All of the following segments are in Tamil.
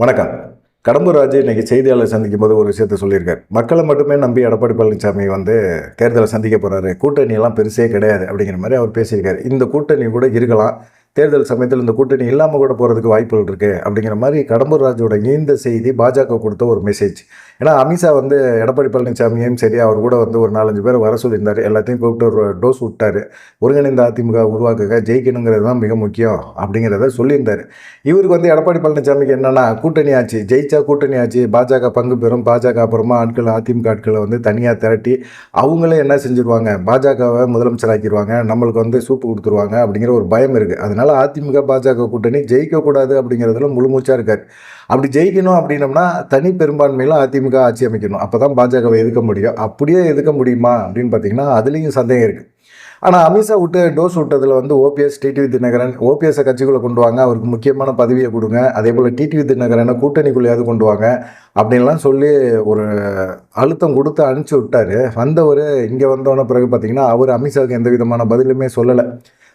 வணக்கம். கடம்பூர் ராஜு இன்னைக்கு செய்தியாளர் சந்திக்கும் போது ஒரு விஷயத்த சொல்லியிருக்காரு. மக்களை மட்டுமே நம்பி எடப்பாடி பழனிசாமி தேர்தலை சந்திக்க போறாரு. கூட்டணி எல்லாம் பெருசே கிடையாது அப்படிங்கிற மாதிரி அவர் பேசியிருக்காரு. இந்த கூட்டணி கூட இருக்கலாம். தேர்தல் சமயத்தில் இந்த கூட்டணி இல்லாமல் கூட போகிறதுக்கு வாய்ப்புகள் இருக்குது அப்படிங்கிற மாதிரி கடம்பூர் ராஜோட இந்த செய்தி பாஜக கொடுத்த ஒரு மெசேஜ். ஏன்னா அமித்ஷா எடப்பாடி பழனிசாமியும் சரி அவர் கூட ஒரு 4-5 பேர் வர சொல்லியிருந்தார். எல்லாத்தையும் கூப்பிட்டு ஒரு டோஸ் விட்டார். ஒருங்கிணைந்த அதிமுக உருவாக்குக, ஜெயிக்கணுங்கிறது தான் மிக முக்கியம் அப்படிங்கிறத சொல்லியிருந்தார். இவருக்கு எடப்பாடி பழனிசாமிக்கு என்னென்னா கூட்டணி ஆச்சு, ஜெயிச்சா கூட்டணி ஆச்சு, பாஜக பங்கு பெறும், பாஜக அப்புறமா அதிமுக ஆட்களை தனியாக திரட்டி அவங்களே என்ன செஞ்சுருவாங்க, பாஜகவை முதலமைச்சர் ஆக்கிடுவாங்க, நம்மளுக்கு சூப்பு கொடுத்துருவாங்க அப்படிங்கிற ஒரு பயம் இருக்குது. அதனால் அதிமுக பாஜக கூட்டணி ஜெயிக்கக்கூடாது அப்படிங்கிறதுல முழுமூச்சாக இருக்கார். அப்படி ஜெயிக்கணும் அப்படின்னம்னா தனி பெரும்பான்மையில் அதிமுக ஆட்சி அமைக்கணும். அப்போ தான் பாஜகவை எதிர்க்க முடியும். அப்படியே எதிர்க்க முடியுமா அப்படின்னு பார்த்தீங்கன்னா அதுலேயும் சந்தேகம் இருக்குது. ஆனால் அமித்ஷா டோஸ் விட்டதில் ஓபிஎஸ், டிடிவி தினகரன், ஓபிஎஸ்ஸை கட்சிக்குள்ளே கொண்டு வாங்க, அவருக்கு முக்கியமான பதவியை கொடுங்க, அதே போல் டிடிவி தினகரனை கூட்டணிக்குள்ளேயாவது கொண்டு வாங்க அப்படின்லாம் சொல்லி ஒரு அழுத்தம் கொடுத்து அனுப்பிச்சி விட்டார். இங்கே வந்தோன்ன பிறகு பார்த்திங்கன்னா அவர் அமித்ஷாவுக்கு எந்த விதமான பதிலுமே சொல்லலை.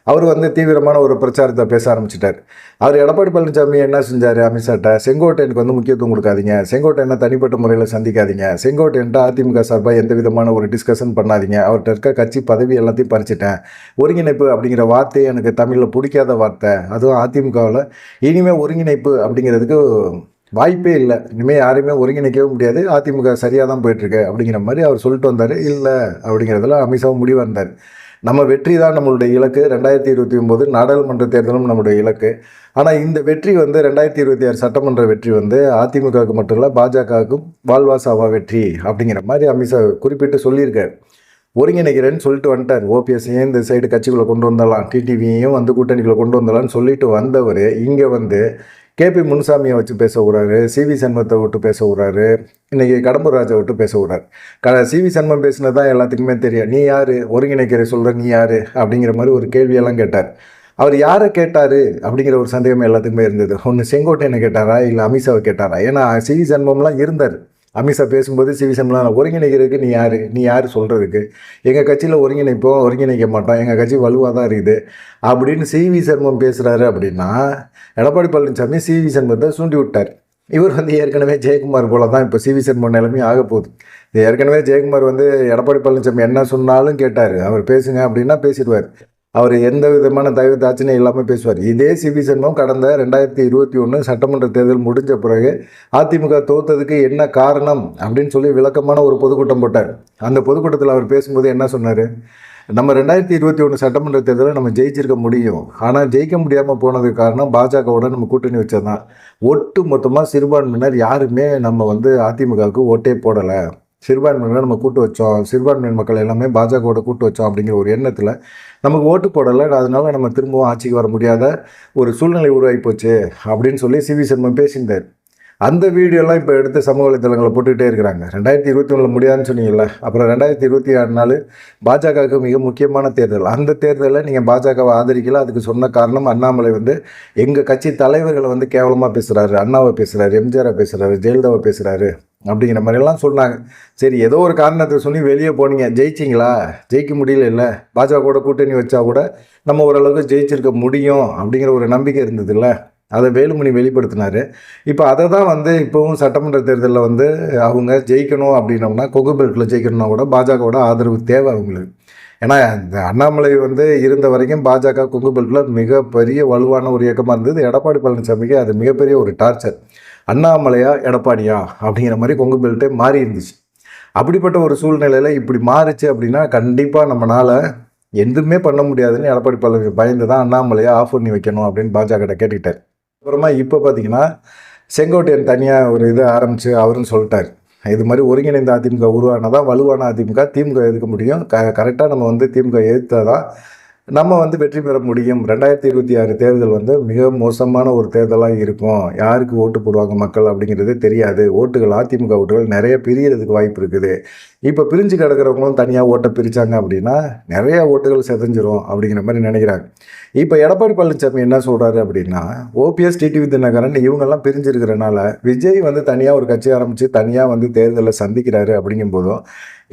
அவர் தீவிரமான ஒரு பிரச்சாரத்தை பேச ஆரம்பிச்சிட்டார். அவர் எடப்பாடி பழனிசாமி என்ன செஞ்சார், அமித்ஷாட்ட செங்கோட்டையனுக்கு முக்கியத்துவம் கொடுக்காதீங்க, செங்கோட்டையனை தனிப்பட்ட முறையில் சந்திக்காதீங்க, செங்கோட்டையன்ட்ட அதிமுக சார்பாக எந்த விதமான ஒரு டிஸ்கஷன் பண்ணாதீங்க, அவர்கிட்ட இருக்க கட்சி பதவி எல்லாத்தையும் பறிச்சிட்டேன், ஒருங்கிணைப்பு அப்படிங்கிற வார்த்தையை எனக்கு தமிழில் பிடிக்காத வார்த்தை, அதுவும் அதிமுகவில் இனிமேல் ஒருங்கிணைப்பு அப்படிங்கிறதுக்கு வாய்ப்பே இல்லை, இனிமேல் யாரையுமே ஒருங்கிணைக்கவே முடியாது, அதிமுக சரியாக தான் போயிட்டுருக்கு அப்படிங்கிற மாதிரி அவர் சொல்லிட்டு வந்தார். இல்லை அப்படிங்கிறதுல அமித்ஷாவும் முடிவாக இருந்தார். நம்ம வெற்றி தான் நம்மளுடைய இலக்கு, 2029 நாடாளுமன்ற தேர்தலும் நம்முடைய இலக்கு. ஆனால் இந்த வெற்றி 2026 சட்டமன்ற வெற்றி அதிமுகவுக்கு மட்டும் இல்லை பாஜகவுக்கும் வாழ்வாசாவா வெற்றி அப்படிங்கிற மாதிரி அமித்ஷா குறிப்பிட்டு சொல்லியிருக்கார். ஒருங்கிணைக்கிறேன்னு சொல்லிட்டு வந்துட்டார். ஓபிஎஸ்ஸையும் இந்த சைடு கட்சிக்குள்ளே கொண்டு வந்தலாம், டிடிவியையும் கூட்டணிக்குள்ளே கொண்டு வந்தலான்னு சொல்லிட்டு வந்தவர் இங்கே கேபி முனுசாமியை வச்சு பேச விடுறாரு, சிவி சண்முகத்தை விட்டு பேச விடுறாரு, இன்றைக்கி கடம்பூர் ராஜை விட்டு பேச விடுறாரு. சிவி சண்முகம் பேசினது தான் எல்லாத்துக்குமே தெரியும். நீ யார், ஒருங்கிணைக்கிற சொல்கிற நீ யார் அப்படிங்கிற மாதிரி ஒரு கேள்வியெல்லாம் கேட்டார். அவர் யாரை கேட்டார் அப்படிங்கிற ஒரு சந்தேகம் எல்லாத்துக்குமே இருந்தது. ஒன்று செங்கோட்டையனை கேட்டாரா இல்லை அமித்ஷாவை கேட்டாரா? ஏன்னா சிவி சண்முகம்லாம் இருந்தார். அமித்ஷா பேசும்போது சிவி சண்முகம் ஒருங்கிணைக்கிறதுக்கு நீ யார் சொல்கிறதுக்கு, எங்கள் கட்சியில் ஒருங்கிணைப்போம், ஒருங்கிணைக்க மாட்டோம், எங்கள் கட்சி வலுவாக தான் இருக்குது அப்படின்னு சிவி சண்முகம் பேசுகிறாரு. அப்படின்னா எடப்பாடி பழனிசாமி சிவி சண்முகத்தை சூண்டி விட்டார். இவர் ஏற்கனவே ஜெயக்குமார் போல தான் இப்போ சிவி சண்முகம் நிலைமையும் ஆக போகுது. ஏற்கனவே ஜெயக்குமார் எடப்பாடி பழனிசாமி என்ன சொன்னாலும் கேட்டார். அவர் பேசுங்க அப்படின்னா பேசிடுவார். அவர் எந்த விதமான தயவு தாட்சணையும் இல்லாமல் பேசுவார். இதே சிவி சண்முகம் கடந்த 2021 சட்டமன்ற தேர்தல் முடிஞ்ச பிறகு அதிமுக தோத்ததுக்கு என்ன காரணம் அப்படின்னு சொல்லி விளக்கமான ஒரு பொதுக்கூட்டம் போட்டார். அந்த பொதுக்கூட்டத்தில் அவர் பேசும்போது என்ன சொன்னார், நம்ம 2021 சட்டமன்ற தேர்தலை நம்ம ஜெயிச்சிருக்க முடியும், ஆனால் ஜெயிக்க முடியாமல் போனதுக்கு காரணம் பாஜகவோட நம்ம கூட்டணி வச்சதான். ஒட்டு மொத்தமாக சிறுபான்மையினர் யாருமே நம்ம அதிமுகவுக்கு ஓட்டே போடலை, சிறுபான்மையினர் நம்ம கூட்டு வச்சோம், சிறுபான்மையினர் மக்கள் எல்லாமே பாஜகவோட கூட்டு வச்சோம் அப்படிங்கிற ஒரு எண்ணத்தில் நமக்கு ஓட்டு போடலை, அதனால நம்ம திரும்பவும் ஆட்சிக்கு வர முடியாத ஒரு சூழ்நிலை உருவாகி போச்சு அப்படின்னு சொல்லி சிவி சண்முகம் பேசியிருந்தார். அந்த வீடியோலாம் இப்போ எடுத்து சமூக வலைத்தளங்களை போட்டுக்கிட்டே இருக்கிறாங்க. 2021 முடியாதுன்னு சொன்னீங்கல்ல, அப்புறம் 2024 பாஜகவுக்கு மிக முக்கியமான தேர்தல். அந்த தேர்தலில் நீங்கள் பாஜகவை ஆதரிக்கல. அதுக்கு சொன்ன காரணம் அண்ணாமலை எங்கள் கட்சி தலைவர்களை கேவலமாக பேசுகிறாரு, அண்ணாவை பேசுகிறாரு, எம்ஜிஆரை பேசுகிறாரு, ஜெயலலிதாவை பேசுகிறாரு அப்படிங்கிற மாதிரிலாம் சொன்னாங்க. சரி, ஏதோ ஒரு காரணத்தை சொல்லி வெளியே போனீங்க, ஜெயிச்சிங்களா? ஜெயிக்க முடியல, இல்லை பாஜகவோட கூட்டணி வச்சா கூட நம்ம ஓரளவுக்கு ஜெயிச்சிருக்க முடியும் அப்படிங்கிற ஒரு நம்பிக்கை இருந்தது இல்லை, அதை வேலுமணி வெளிப்படுத்தினார். இப்போ அதை தான் இப்போவும் சட்டமன்ற தேர்தலில் அவங்க ஜெயிக்கணும் அப்படின்னோம்னா, கொங்கு பெல்ட்டில் ஜெயிக்கணும்னா கூட பாஜகவோட ஆதரவு தேவை அவங்களுக்கு. ஏன்னா இந்த அண்ணாமலை இருந்த வரைக்கும் பாஜக கொங்கு பெல்ட்டில் மிகப்பெரிய வலுவான ஒரு இயக்கமாக இருந்தது. எடப்பாடி பழனிசாமிக்கு அது மிகப்பெரிய ஒரு டார்ச்சர். அண்ணாமலையா எடப்பாடியா அப்படிங்கிற மாதிரி கொங்கு பெல்ட்டே மாறி இருந்துச்சு. அப்படிப்பட்ட ஒரு சூழ்நிலையில் இப்படி மாறிச்சு அப்படின்னா கண்டிப்பாக நம்மளால் எதுவுமே பண்ண முடியாதுன்னு எடப்பாடி பழனிசாமி பயந்து தான் அண்ணாமலையை ஆஃப் பண்ணி வைக்கணும் அப்படின்னு பாஜக கேட்டுக்கிட்டார். அப்புறமா இப்போ பார்த்தீங்கன்னா செங்கோட்டையன் தனியாக ஒரு இது ஆரம்பித்து அவரும் சொல்லிட்டார், இது மாதிரி ஒருங்கிணைந்த அதிமுக உருவானதான் வலுவான அதிமுக, திமுக எதிர்க்க முடியும், கரெக்டாக நம்ம திமுக எதிர்த்தால் தான் நம்ம வெற்றி பெற முடியும். 2026 தேர்தல் மிக மோசமான ஒரு தேர்தலாக இருக்கும், யாருக்கு ஓட்டு போடுவாங்க மக்கள் அப்படிங்கிறது தெரியாது, ஓட்டுகள் அதிமுக ஓட்டுகள் நிறைய பிரியறதுக்கு வாய்ப்பு இருக்குது, இப்போ பிரிஞ்சு கிடக்கிறவங்களும் தனியாக ஓட்டை பிரித்தாங்க அப்படின்னா நிறையா ஓட்டுகள் செதஞ்சிரும் அப்படிங்கிற மாதிரி நினைக்கிறாங்க. இப்போ எடப்பாடி பழனிசாமி என்ன சொல்கிறாரு அப்படின்னா, ஓபிஎஸ், டிடிவி தினகரன் இவங்கெல்லாம் பிரிஞ்சிருக்கிறனால விஜய் தனியாக ஒரு கட்சி ஆரம்பித்து தனியாக தேர்தலில் சந்திக்கிறாரு. அப்படிங்கும்போதும்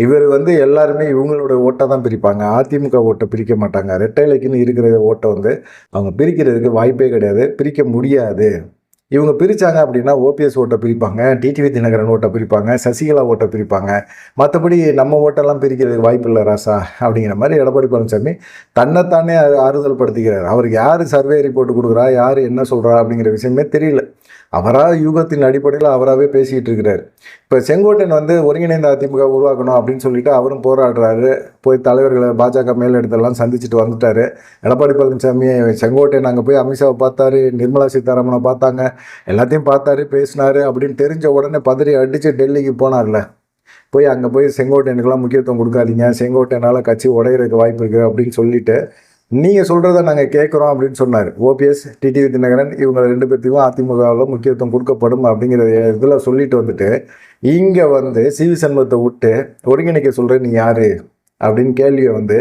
இவர் எல்லாருமே இவங்களோட ஓட்டை தான் பிரிப்பாங்க, அதிமுக ஓட்டை பிரிக்க மாட்டாங்க, ரெட்டை இலைக்குன்னு இருக்கிற ஓட்டை அவங்க பிரிக்கிறதுக்கு வாய்ப்பே கிடையாது, பிரிக்க முடியாது இவங்க பிரித்தாங்க அப்படின்னா ஓபிஎஸ் ஓட்டை பிரிப்பாங்க, டிடிவி தினகரன் ஓட்டை பிரிப்பாங்க, சசிகலா ஓட்டை பிரிப்பாங்க. மற்றபடி நம்ம ஓட்டெல்லாம் பிரிக்கிறதுக்கு வாய்ப்பு இல்லை ராசா அப்படிங்கிற மாதிரி எடப்பாடி பழனிசாமி தன்னைத்தானே ஆறுதல் படுத்திக்கிறார். அவருக்கு யார் சர்வே ரிப்போர்ட் கொடுக்குறா, யார் என்ன சொல்கிறா அப்படிங்கிற விஷயமே தெரியல. அவராக யூகத்தின் அடிப்படையில் அவராகவே பேசிக்கிட்டு இருக்கிறார். இப்போ செங்கோட்டையன் வந்து ஒருங்கிணைந்த அதிமுக உருவாக்கணும் அப்படின்னு சொல்லிட்டு அவரும் போராடுறாரு. போய் தலைவர்களை பாஜக மேலிடத்தெல்லாம் சந்திச்சுட்டு வந்துட்டார். எடப்பாடி பழனிசாமி செங்கோட்டையன் அங்கே போய் அமித்ஷாவை பார்த்தாரு, நிர்மலா சீதாராமனை பார்த்தாங்க, எல்லாத்தையும் பார்த்தாரு, பேசினார் அப்படின்னு தெரிஞ்ச உடனே பதறி அடித்து டெல்லிக்கு போனார்ல. போய் அங்கே போய் செங்கோட்டையனுக்கெல்லாம் முக்கியத்துவம் கொடுக்காதீங்க, செங்கோட்டையனால் கட்சி உடையிறதுக்கு வாய்ப்பு இருக்குது அப்படின்னு சொல்லிட்டு நீங்கள் சொல்கிறத நாங்கள் கேட்குறோம் அப்படின்னு சொன்னார். ஓபிஎஸ், டிடிவி தினகரன் இவங்க 2 பேர்த்துக்கும் அதிமுகவில் முக்கியத்துவம் கொடுக்கப்படும் அப்படிங்கிற இதில் சொல்லிட்டு வந்துட்டு இங்கே வந்து சிவி சண்முகத்தை விட்டு ஒருங்கிணைக்க சொல்கிற நீ யார் அப்படின்னு கேள்வியை வந்து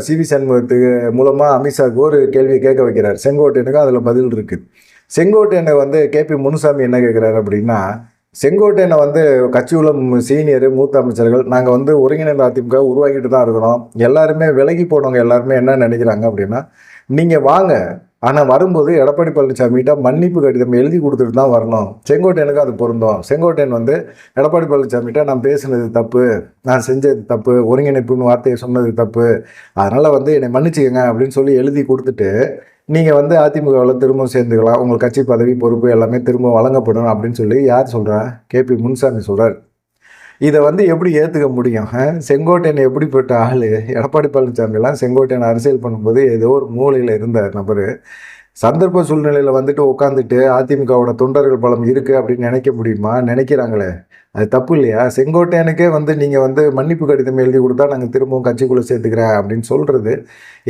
சிவி சண்முகத்துக்கு மூலமாக அமித்ஷாவுக்கு ஒரு கேள்வியை கேட்க வைக்கிறார். செங்கோட்டையனுக்கு அதில் பதில் இருக்குது. செங்கோட்டையனை வந்து கேபி முனுசாமி என்ன கேட்குறாரு அப்படின்னா, செங்கோட்டையனை வந்து கட்சி உள்ள சீனியர் மூத்த அமைச்சர்கள் நாங்கள் வந்து ஒருங்கிணைந்த அதிமுக உருவாக்கிட்டு தான் இருக்கிறோம். எல்லாருமே விலகி போனவங்க எல்லாருமே என்ன நினைக்கிறாங்க அப்படின்னா, நீங்கள் வாங்க, ஆனால் வரும்போது எடப்பாடி பழனிசாமிகிட்ட மன்னிப்பு கடிதம் எழுதி கொடுத்துட்டு தான் வரணும். செங்கோட்டையனுக்கு அது பொருந்தும். செங்கோட்டையன் வந்து எடப்பாடி பழனிசாமிகிட்ட நான் பேசுனது தப்பு, நான் செஞ்சது தப்பு, ஒருங்கிணைப்புன்னு வார்த்தையை சொன்னது தப்பு, அதனால் வந்து என்னை மன்னிச்சுக்கங்க அப்படின்னு சொல்லி எழுதி கொடுத்துட்டு நீங்கள் வந்து அதிமுகவில் திரும்ப சேர்ந்துக்கலாம், உங்கள் கட்சி பதவி பொறுப்பு எல்லாமே திரும்ப வழங்கப்படும் அப்படின்னு சொல்லி யார் சொல்கிறா? கேபி முனுசாமி சொல்கிறார். இதை வந்து எப்படி ஏற்றுக்க முடியும்? செங்கோட்டையன் எப்படிப்பட்ட ஆள்? எடப்பாடி பழனிசாமிலாம் செங்கோட்டையன் அரசியல் பண்ணும்போது ஏதோ ஒரு மூலையில் இருந்த நபர். சந்தர்ப்ப சூழ்நிலையில் வந்துட்டு உட்காந்துட்டு அதிமுகவோட தொண்டர்கள் பலம் இருக்குது அப்படின்னு நினைக்க முடியுமா? நினைக்கிறாங்களே, அது தப்பு இல்லையா? செங்கோட்டையனுக்கே வந்து நீங்கள் வந்து மன்னிப்பு கடிதம் எழுதி கொடுத்தா நாங்கள் திரும்பவும் கட்சிக்குள்ளே சேர்த்துக்கிறேன் அப்படின்னு சொல்கிறது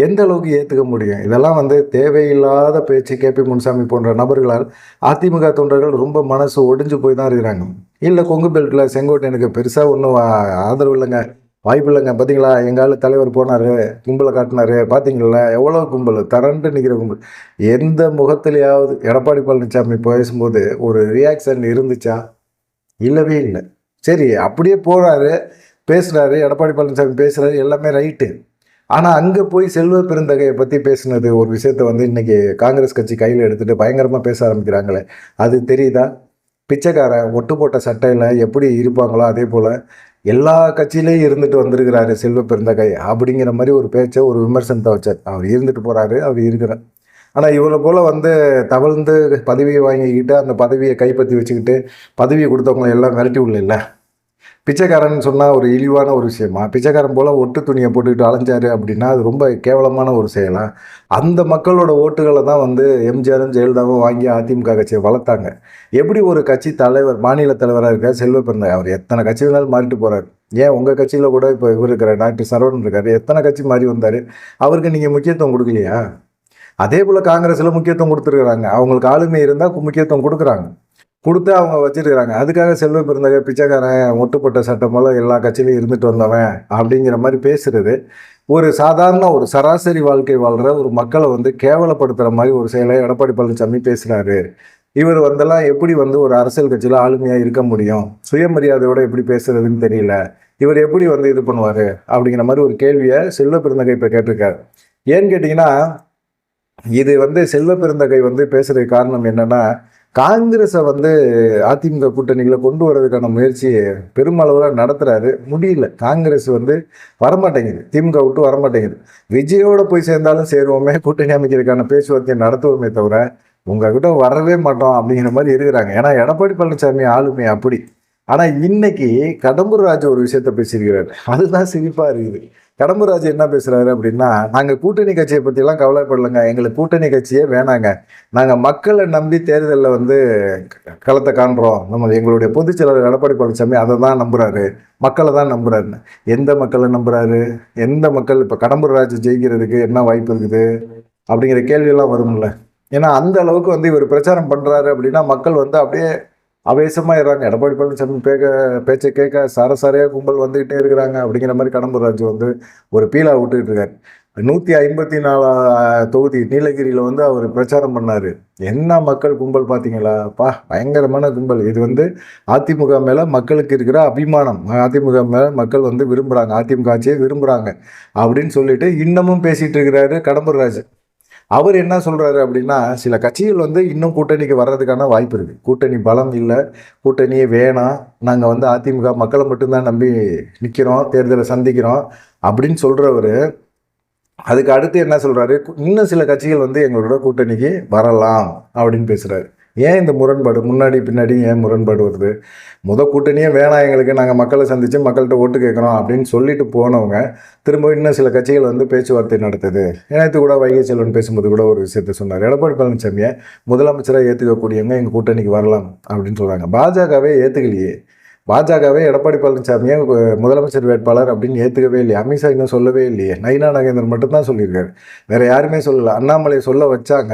எந்த அளவுக்கு ஏற்றுக்க முடியும்? இதெல்லாம் வந்து தேவையில்லாத பேச்சு. கேபி முனுசாமி போன்ற நபர்களால் அதிமுக தொண்டர்கள் ரொம்ப மனசு ஒடிஞ்சு போய் தான் இருக்கிறாங்க. இல்லை, கொங்கு பெல்ட்டில் செங்கோட்டையனுக்கு பெருசாக ஒன்றும் ஆதரவு இல்லைங்க, வாய்ப்பு இல்லைங்க. பார்த்தீங்களா, எங்கால தலைவர் போனார், கும்பலை காட்டினார், பார்த்தீங்களா எவ்வளோ கும்பல், தரண்டு நிற்கிற கும்பல். எந்த முகத்திலேயாவது எடப்பாடி பழனிசாமி பேசும்போது ஒரு ரியாக்ஷன் இருந்துச்சா? இல்லவே இல்லை. சரி, அப்படியே போகிறாரு, பேசுகிறாரு, எடப்பாடி பழனிசாமி பேசுகிறாரு, எல்லாமே ரைட்டு. ஆனால் அங்கே போய் செல்வ பெருந்தகையை பற்றி பேசுனது ஒரு விஷயத்தை வந்து இன்றைக்கி காங்கிரஸ் கட்சி கையில் எடுத்துகிட்டு பயங்கரமாக பேச ஆரம்பிக்கிறாங்களே, அது தெரியுதா? பிச்சைக்காரன் ஒட்டு போட்ட சட்டையில் எப்படி இருப்பாங்களோ அதே போல் எல்லா கட்சியிலையும் இருந்துட்டு வந்திருக்கிறாரு செல்வ பெருந்தகை அப்படிங்கிற மாதிரி ஒரு பேச்சை, ஒரு விமர்சனத்தை வச்சார். அவர் இருந்துட்டு போகிறாரு, அவர் இருக்கிறார். ஆனால் இவளை போல் வந்து தவழ்ந்து பதவியை வாங்கிக்கிட்டு அந்த பதவியை கைப்பற்றி வச்சுக்கிட்டு பதவியை கொடுத்தவங்களை எல்லாம் மிரட்டி விடல. பிச்சைக்காரன் சொன்னால் ஒரு இழிவான ஒரு விஷயமா? பிச்சைக்காரன் போல் ஒட்டு துணியை போட்டுக்கிட்டு அலைஞ்சாரு அப்படின்னா அது ரொம்ப கேவலமான ஒரு செயலா? அந்த மக்களோட ஓட்டுகளை தான் வந்து எம்ஜிஆரும் ஜெயலலிதாவும் வாங்கி அதிமுக கட்சியை வளர்த்தாங்க. எப்படி ஒரு கட்சி தலைவர், மாநில தலைவராக இருக்கார் செல்வ பெருந்தகை, அவர் எத்தனை கட்சி வேணாலும் மாறிட்டு போகிறார். ஏன் உங்கள் கட்சியில் கூட இப்போ இவர் இருக்கிற டாக்டர் சரவணன் இருக்கார், எத்தனை கட்சி மாறி வந்தார், அவருக்கு நீங்கள் முக்கியத்துவம் கொடுக்கலையா? அதே போல் காங்கிரஸில் முக்கியத்துவம் கொடுத்துருக்குறாங்க. அவங்களுக்கு ஆளுமை இருந்தால் முக்கியத்துவம் கொடுக்குறாங்க, கொடுத்து அவங்க வச்சுருக்கிறாங்க. அதுக்காக செல்வ பெருந்தகை பிச்சைக்காரன் ஒட்டுப்பட்ட சட்டம் போல் எல்லா கட்சியிலையும் இருந்துட்டு வந்தவன் அப்படிங்கிற மாதிரி பேசுகிறது ஒரு சாதாரண ஒரு சராசரி வாழ்க்கை வாழ்கிற ஒரு மக்களை வந்து கேவலப்படுத்துகிற மாதிரி ஒரு செயலை எடப்பாடி பழனிசாமி பேசுகிறாரு. இவர் வந்தெல்லாம் எப்படி வந்து ஒரு அரசியல் கட்சியில் ஆளுமையாக இருக்க முடியும்? சுயமரியாதையோடு எப்படி பேசுறதுன்னு தெரியல. இவர் எப்படி வந்து இது பண்ணுவார் அப்படிங்கிற மாதிரி ஒரு கேள்வியை செல்வ பெருந்தகை இப்போ கேட்டிருக்காரு. ஏன்னு கேட்டிங்கன்னா, இது வந்து செல்வ பெருந்தகை வந்து பேசுறதுக்கு காரணம் என்னன்னா, காங்கிரஸை வந்து அதிமுக கூட்டணிகளை கொண்டு வர்றதுக்கான முயற்சியை பெருமளவில் நடத்துகிறாரு. முடியல, காங்கிரஸ் வந்து வரமாட்டேங்குது, திமுக விட்டு வரமாட்டேங்குது. விஜயோட போய் சேர்ந்தாலும் சேருவோமே, கூட்டணி அமைக்கிறதுக்கான பேச்சுவார்த்தையை நடத்துவோமே தவிர உங்ககிட்ட வரவே மாட்டோம் அப்படிங்கிற மாதிரி இருக்கிறாங்க. ஏன்னா எடப்பாடி பழனிசாமி ஆளுமை அப்படி. ஆனால் இன்னைக்கு கடம்பூர் ராஜு ஒரு விஷயத்த பேசியிருக்கிறாரு, அதுதான் சிரிப்பாக இருக்குது. கடம்பூர் ராஜு என்ன பேசுகிறாரு அப்படின்னா, நாங்கள் கூட்டணி கட்சியை பற்றிலாம் கவலைப்படலைங்க, எங்களுக்கு கூட்டணி கட்சியே வேணாங்க, நாங்கள் மக்களை நம்பி தேர்தலில் வந்து களத்தை காண்றோம், நம்ம எங்களுடைய பொதுச் செயலாளர் எடப்பாடி பழனிசாமி அதை தான் நம்புகிறாரு, மக்களை தான் நம்புகிறாருன்னு. எந்த மக்களை நம்புகிறாரு? எந்த மக்கள்? இப்போ கடம்பூர் ராஜு ஜெயிக்கிறதுக்கு என்ன வாய்ப்பு இருக்குது அப்படிங்கிற கேள்வியெல்லாம் வரும்ல. ஏன்னா அந்த அளவுக்கு வந்து இவர் பிரச்சாரம் பண்ணுறாரு அப்படின்னா மக்கள் வந்து அப்படியே ஆவேசமாயிடுறாங்க. எடப்பாடி பழனிசாமி பேச்சை கேட்க சரசரையாக கும்பல் வந்துக்கிட்டே இருக்கிறாங்க அப்படிங்கிற மாதிரி கடம்பூர் ராஜு வந்து ஒரு பீலா விட்டுக்கிட்டு இருக்காரு. 154 தொகுதி நீலகிரியில் வந்து அவர் பிரச்சாரம் பண்ணார். என்ன மக்கள் கும்பல் பார்த்தீங்களா? பயங்கரமான கும்பல். இது வந்து அதிமுக மேலே மக்களுக்கு இருக்கிற அபிமானம். அதிமுக மேலே மக்கள் வந்து விரும்புகிறாங்க, அதிமுக ஆட்சியை விரும்புகிறாங்க அப்படின்னு சொல்லிட்டு இன்னமும் பேசிகிட்டு இருக்கிறாரு கடம்பூர் ராஜு. அவர் என்ன சொல்கிறாரு அப்படின்னா, சில கட்சிகள் வந்து இன்னும் கூட்டணிக்கு வர்றதுக்கான வாய்ப்பு இருக்குது. கூட்டணி பலம் இல்லை, கூட்டணியே வேணாம், நாங்கள் வந்து அதிமுக மக்களை மட்டும்தான் நம்பி நிற்கிறோம், தேர்தலை சந்திக்கிறோம் அப்படின்னு சொல்கிறவர், அதுக்கு அடுத்து என்ன சொல்கிறாரு, இன்னும் சில கட்சிகள் வந்து எங்களோட கூட்டணிக்கு வரலாம் அப்படின்னு பேசுகிறாரு. ஏன் இந்த முரண்பாடு, முன்னாடி பின்னாடி ஏன் முரண்பாடு வருது? கூட்டணியே வேணாம் எங்களுக்கு, நாங்கள் மக்களை சந்தித்து மக்கள்கிட்ட ஓட்டு கேட்குறோம் அப்படின்னு சொல்லிட்டு போனவங்க திரும்ப இன்னும் சில கட்சிகள் வந்து பேச்சுவார்த்தை நடத்துது. நேற்று கூட வைகை செல்வன் பேசும்போது கூட ஒரு விஷயத்த சொன்னார். எடப்பாடி பழனிசாமியை முதலமைச்சராக ஏற்றுக்கக்கூடியவங்க எங்கள் கூட்டணிக்கு வரலாம் அப்படின்னு சொல்கிறாங்க. பாஜகவே ஏற்றுக்கலையே. பாஜகவே எடப்பாடி பழனிசாமியை முதலமைச்சர் வேட்பாளர் அப்படின்னு ஏற்றுக்கவே இல்லையே. அமித்ஷா இன்னும் சொல்லவே இல்லையே. நயினா நாகேந்திரன் மட்டும்தான் சொல்லியிருக்காரு, வேறு யாருமே சொல்லலை. அண்ணாமலையை சொல்ல வச்சாங்க,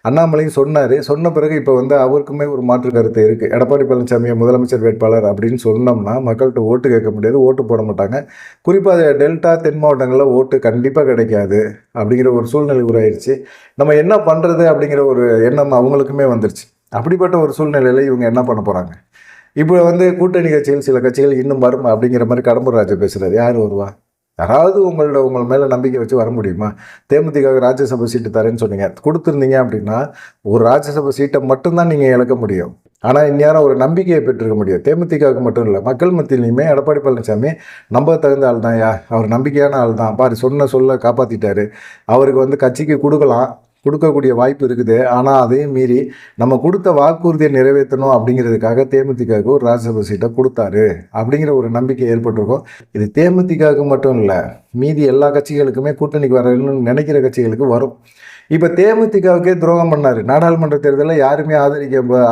அண்ணாமலையும் சொன்னார். சொன்ன பிறகு இப்போ வந்து அவருக்குமே ஒரு மாற்று கருத்து இருக்குது. எடப்பாடி பழனிசாமியை முதலமைச்சர் வேட்பாளர் அப்படின்னு சொன்னோம்னா மக்கள்கிட்ட ஓட்டு கேட்க முடியாது, ஓட்டு போட மாட்டாங்க. குறிப்பாக டெல்டா தென் மாவட்டங்களில் ஓட்டு கண்டிப்பாக கிடைக்காது அப்படிங்கிற ஒரு சூழ்நிலை உருவாயிருச்சு. நம்ம என்ன பண்ணுறது அப்படிங்கிற ஒரு எண்ணம் அவங்களுக்குமே வந்துருச்சு. அப்படிப்பட்ட ஒரு சூழ்நிலையில் இவங்க என்ன பண்ண போகிறாங்க? இப்போ வந்து கூட்டணி கட்சிகள், சில கட்சிகள் இன்னும் வரும் அப்படிங்கிற மாதிரி கடம்பூர் ராஜா பேசுகிறார். யார் வருவா? யாராவது உங்கள் மேலே நம்பிக்கை வச்சு வர முடியுமா? தேமுதிக ராஜ்யசபா சீட்டு தரேன்னு சொன்னீங்க, கொடுத்துருந்தீங்க அப்படின்னா ஒரு ராஜ்யசபா சீட்டை மட்டும்தான் நீங்கள் இழக்க முடியும். ஆனால் இந்நேரம் ஒரு நம்பிக்கையை பெற்றிருக்க முடியும். தேமுதிகவுக்கு மட்டும் இல்லை, மக்கள் மத்தியிலையுமே எடப்பாடி பழனிசாமி நம்ப தகுந்த ஆள் தான், அவர் நம்பிக்கையான ஆள் தான், பாரு சொல்ல காப்பாற்றிட்டாரு, அவருக்கு வந்து கட்சிக்கு கொடுக்கக்கூடிய வாய்ப்பு இருக்குது. ஆனால் அதையும் மீறி நம்ம கொடுத்த வாக்குறுதியை நிறைவேற்றணும் அப்படிங்கிறதுக்காக தேமுதிகவுக்கு ஒரு ராஜ்யசபா சீட்டை கொடுத்தாரு அப்படிங்கிற ஒரு நம்பிக்கை ஏற்பட்டிருக்கும். இது தேமுதிகவுக்கு மட்டும் இல்லை, மீதி எல்லா கட்சிகளுக்குமே கூட்டணிக்கு வரணும்னு நினைக்கிற கட்சிகளுக்கு வரும். இப்போ தேமுதிகவுக்கே துரோகம் பண்ணார். நாடாளுமன்ற தேர்தலில் யாருமே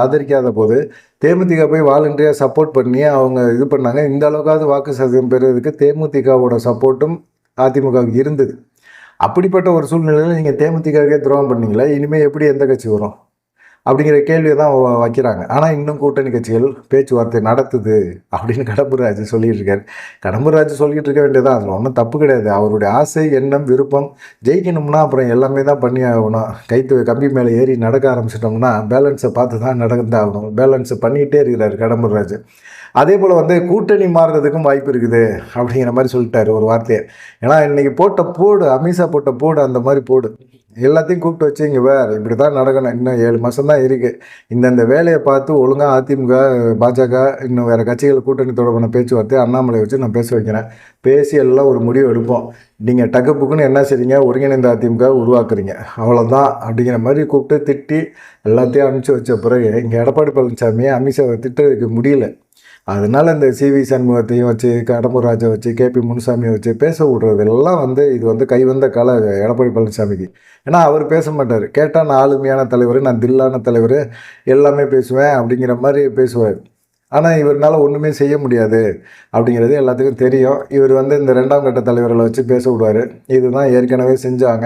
ஆதரிக்காத போது தேமுதிக போய் வாலண்டியாக சப்போர்ட் பண்ணி அவங்க இது பண்ணாங்க. இந்த அளவுக்காவது வாக்கு சதவீதம் பெறுவதற்கு தேமுதிகவோட சப்போர்ட்டும் அதிமுகவுக்கு இருந்தது. அப்படிப்பட்ட ஒரு சூழ்நிலையில் நீங்கள் தேமுதிகவே துரோகம் பண்ணீங்களா, இனிமேல் எப்படி எந்த கட்சி வரும் அப்படிங்கிற கேள்வியை தான் வைக்கிறாங்க. ஆனால் இன்னும் கூட்டணி கட்சிகள் பேச்சுவார்த்தை நடத்துது அப்படின்னு கடம்பூர் ராஜு சொல்லிட்டு இருக்காரு. கடம்பூர் ராஜு சொல்லிட்டு இருக்க வேண்டியதான், அதில் ஒன்றும் தப்பு கிடையாது. அவருடைய ஆசை, எண்ணம், விருப்பம் ஜெயிக்கணும்னா அப்புறம் எல்லாமே தான் பண்ணி ஆகணும். கம்பி மேலே ஏறி நடக்க ஆரம்பிச்சிட்டோம்னா பேலன்ஸை பார்த்து தான் நடந்தாகணும். பேலன்ஸை பண்ணிகிட்டே இருக்கிறார் கடம்பூர் ராஜு. அதே போல் வந்து கூட்டணி மாறுறதுக்கும் வாய்ப்பு இருக்குது அப்படிங்கிற மாதிரி சொல்லிட்டாரு ஒரு வார்த்தையை. ஏன்னா இன்றைக்கி போடு அமித்ஷா போட்ட போடு அந்த மாதிரி போடு, எல்லாத்தையும் கூப்பிட்டு வச்சு இங்கே வேறு இப்படி தான் நடக்கணும், இன்னும் 7 மாதம் தான் இருக்குது, இந்தந்த வேலையை பார்த்து ஒழுங்காக அதிமுக, பாஜக, இன்னும் வேறு கட்சிகள் கூட்டணி தொடர்பான பேச்சுவார்த்தை அண்ணாமலை வச்சு நான் பேச வைக்கிறேன், பேசி எல்லாம் ஒரு முடிவு எடுப்போம், நீங்கள் டக்குப்புக்குன்னு என்ன செய்றீங்க, ஒருங்கிணைந்த அதிமுக உருவாக்குறீங்க, அவ்வளோதான் அப்படிங்கிற மாதிரி கூப்பிட்டு திட்டி எல்லாத்தையும் அனுப்பிச்சி வச்ச பிறகு இங்கே எடப்பாடி பழனிசாமியை அமித்ஷாவை திட்டதுக்கு முடியல. அதனால் இந்த சிவி சண்முகத்தையும் வச்சு, கடம்பூர் ராஜா வச்சு, கேபி முனுசாமியை வச்சு பேச விட்றதெல்லாம் வந்து இது வந்து கைவந்த கலை எடப்பாடி பழனிசாமிக்கு. ஏன்னா அவர் பேச மாட்டார். கேட்டால் நான் ஆளுமையான தலைவர், நான் தில்லான தலைவர், எல்லாமே பேசுவேன் அப்படிங்கிற மாதிரி பேசுவார். ஆனால் இவரால் ஒன்றுமே செய்ய முடியாது அப்படிங்கிறது எல்லாத்துக்கும் தெரியும். இவர் வந்து இந்த 2ஆம் கட்ட தலைவர்களை வச்சு பேச விடுவார். இதுதான் ஏற்கனவே செஞ்சாங்க.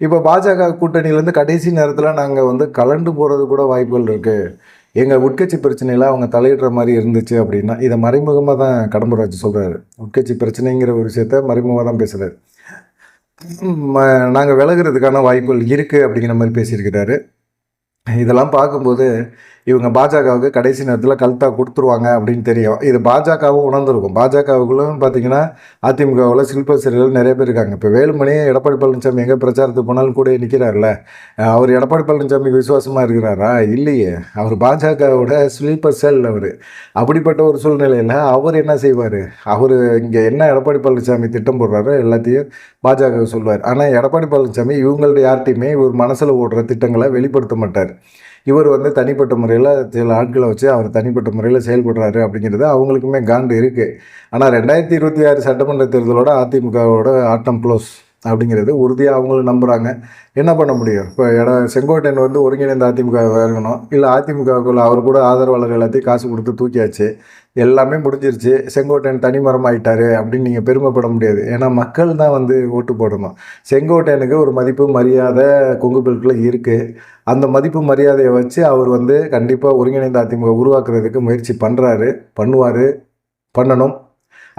இப்போ பாஜக கூட்டணியிலேருந்து கடைசி நேரத்தில் நாங்கள் வந்து கலண்டு போகிறது கூட வாய்ப்புகள் இருக்குது, எங்கள் உட்கட்சி பிரச்சனையில் அவங்க தலையிடுற மாதிரி இருந்துச்சு அப்படின்னா, இதை மறைமுகமாக தான் கடம்பூர் ராஜு சொல்கிறாரு. உட்கட்சி பிரச்சனைங்கிற ஒரு விஷயத்த மறைமுகமாக தான் பேசுகிறாரு. நாங்கள் விலகிறதுக்கான வாய்ப்புகள் இருக்குது அப்படிங்கிற மாதிரி பேசியிருக்கிறாரு. இதெல்லாம் பார்க்கும்போது இவங்க பாஜகவுக்கு கடைசி நேரத்தில் கல்த்தா கொடுத்துருவாங்க அப்படின்னு தெரியும். இது பாஜகவும் உணர்ந்துருக்கும். பாஜகவுக்குள்ளும் பார்த்தீங்கன்னா அதிமுகவில் சில்பசர்கள் நிறைய பேர் இருக்காங்க. இப்போ வேலுமணி எடப்பாடி பழனிசாமி எங்கே பிரச்சாரத்துக்கு போனாலும் கூட நிற்கிறார்ல, அவர் எடப்பாடி பழனிசாமிக்கு விசுவாசமாக இருக்கிறாரா? இல்லையே. அவர் பாஜகவோட ஸ்லீப்பர் செல் அவர். அப்படிப்பட்ட ஒரு சூழ்நிலையில் அவர் என்ன செய்வார்? அவர் இங்கே என்ன எடப்பாடி பழனிசாமி திட்டம் போடுறாரோ எல்லாத்தையும் பாஜக சொல்வார். ஆனால் எடப்பாடி பழனிசாமி இவங்கள்ட்ட யார்கிட்டையுமே இவர் மனசில் ஓடுற திட்டங்களை வெளிப்படுத்த மாட்டார். இவர் வந்து தனிப்பட்ட முறையில் சில ஆட்களை வச்சு அவர் தனிப்பட்ட முறையில் செயல்படுறாரு அப்படிங்கிறது அவங்களுக்குமே காண்டு இருக்குது. ஆனால் 2026 சட்டமன்ற தேர்தலோட அதிமுகவோட ஆட்டம் க்ளோஸ் அப்படிங்கிறது உறுதியாக அவங்களும் நம்புகிறாங்க. என்ன பண்ண முடியும்? இப்போ செங்கோட்டையன் வந்து ஒருங்கிணைந்த அதிமுக இறங்கணும், இல்லை அதிமுகவுக்குள்ள அவர் கூட ஆதரவாளர் எல்லாத்தையும் காசு கொடுத்து தூக்கியாச்சு, எல்லாமே முடிஞ்சிருச்சு, செங்கோட்டையன் தனிமரம் ஆகிட்டாரு அப்படின்னு நீங்கள் பெருமைப்பட முடியாது. ஏன்னா மக்கள் தான் வந்து ஓட்டு போடணும். செங்கோட்டையனுக்கு ஒரு மதிப்பு மரியாதை கொங்கு பெல்ட்டில் இருக்குது. அந்த மதிப்பு மரியாதையை வச்சு அவர் வந்து கண்டிப்பாக ஒருங்கிணைந்த அதிமுக உருவாக்குறதுக்கு முயற்சி பண்ணுவார், பண்ணணும்.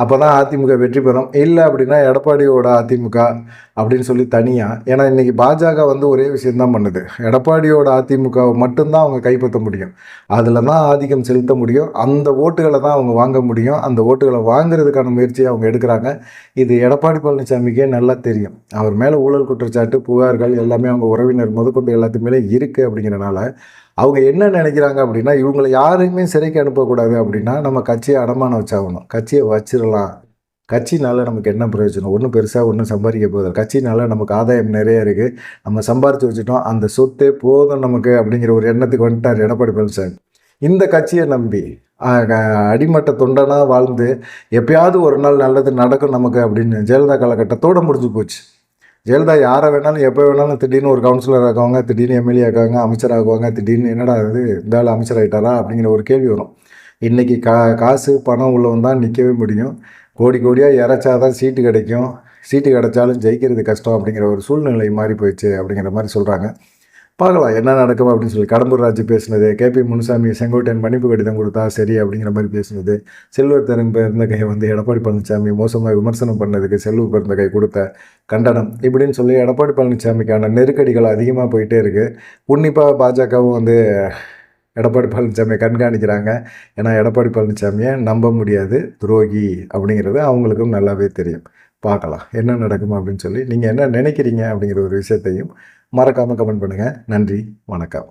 அப்போ தான் அதிமுக வெற்றி பெறும். இல்லை அப்படின்னா எடப்பாடியோட அதிமுக அப்படின்னு சொல்லி தனியாக. ஏன்னா இன்றைக்கி பாஜக வந்து ஒரே விஷயந்தான் பண்ணுது. எடப்பாடியோட அதிமுகவை மட்டும்தான் அவங்க கைப்பற்ற முடியும். அதில் தான் ஆதிக்கம் செலுத்த முடியும். அந்த ஓட்டுகளை தான் அவங்க வாங்க முடியும். அந்த ஓட்டுகளை வாங்குறதுக்கான முயற்சியை அவங்க எடுக்கிறாங்க. இது எடப்பாடி பழனிசாமிக்கே நல்லா தெரியும். அவர் மேலே ஊழல் குற்றச்சாட்டு, புகார்கள் எல்லாமே அவங்க உறவினர் முதற்கொண்டு எல்லாத்து மேலே இருக்குது. அப்படிங்கிறனால அவங்க என்ன நினைக்கிறாங்க அப்படின்னா, இவங்களை யாரையுமே சிறைக்கு அனுப்பக்கூடாது அப்படின்னா, நம்ம கட்சியை அடமானம் வச்சாகணும். கட்சியை வச்சிடலாம். கட்சினால நமக்கு என்ன பிரயோஜனம்? ஒன்றும் பெருசாக ஒன்றும் சம்பாதிக்க போகுது. கட்சினால நமக்கு ஆதாயம் நிறைய இருக்குது. நம்ம சம்பாரித்து வச்சுட்டோம். அந்த சொத்தே போதும் நமக்கு அப்படிங்கிற ஒரு எண்ணத்துக்கு வந்துட்டார் எடப்பாடி பழனிசாமி. இந்த கட்சியை நம்பி அடிமட்ட தொண்டனா வாழ்ந்து எப்பயாவது ஒரு நாள் நல்லது நடக்கும் நமக்கு அப்படின்னு ஜெயலலிதா காலகட்டத்தோடு முடிஞ்சு போச்சு. ஜெயலலிதா யாரை வேணாலும் எப்போ வேணாலும் திடீர்னு ஒரு கவுன்சிலர் ஆக்குவாங்க, திடீர்னு எம்எல்ஏ ஆக்குவாங்க, அமைச்சர் ஆக்குவாங்க, திடீர்னு என்னடா இது இந்த ஆள் அமைச்சர் ஆகிட்டாரா அப்படிங்கிற ஒரு கேள்வி வரும். இன்றைக்கி காசு பணம் உள்ளவன் தான் நிற்கவே முடியும். கோடி கோடியாக இறைச்சாதான் சீட்டு கிடைக்கும். சீட்டு கிடைச்சாலும் ஜெயிக்கிறது கஷ்டம் அப்படிங்கிற ஒரு சூழ்நிலை மாறி போயிடுச்சு அப்படிங்கிற மாதிரி சொல்கிறாங்க. பார்க்கலாம் என்ன நடக்கும் அப்படின்னு சொல்லி. கடம்பூர் ராஜு பேசுனது, கேபி முனுசாமி செங்கோட்டையன் மன்னிப்பு கடிதம் கொடுத்தா சரி அப்படிங்கிற மாதிரி பேசுனது, செல்வர் பெருந்தகை வந்து எடப்பாடி பழனிசாமி மோசமாக விமர்சனம் பண்ணதுக்கு செல்வ பெருந்தகை கொடுத்த கண்டனம் இப்படின்னு சொல்லி எடப்பாடி பழனிசாமிக்கான நெருக்கடிகள் அதிகமாக போயிட்டே இருக்குது. உன்னிப்பாக பாஜகவும் வந்து எடப்பாடி பழனிசாமியை கண்காணிக்கிறாங்க. ஏன்னா எடப்பாடி பழனிசாமியை நம்ப முடியாது, துரோகி அப்படிங்கிறது அவங்களுக்கும் நல்லாவே தெரியும். பார்க்கலாம் என்ன நடக்கும் அப்படின்னு சொல்லி. நீங்கள் என்ன நினைக்கிறீங்க அப்படிங்கிற ஒரு விஷயத்தையும் மறக்காமல் கமெண்ட் பண்ணுங்கள். நன்றி, வணக்கம்.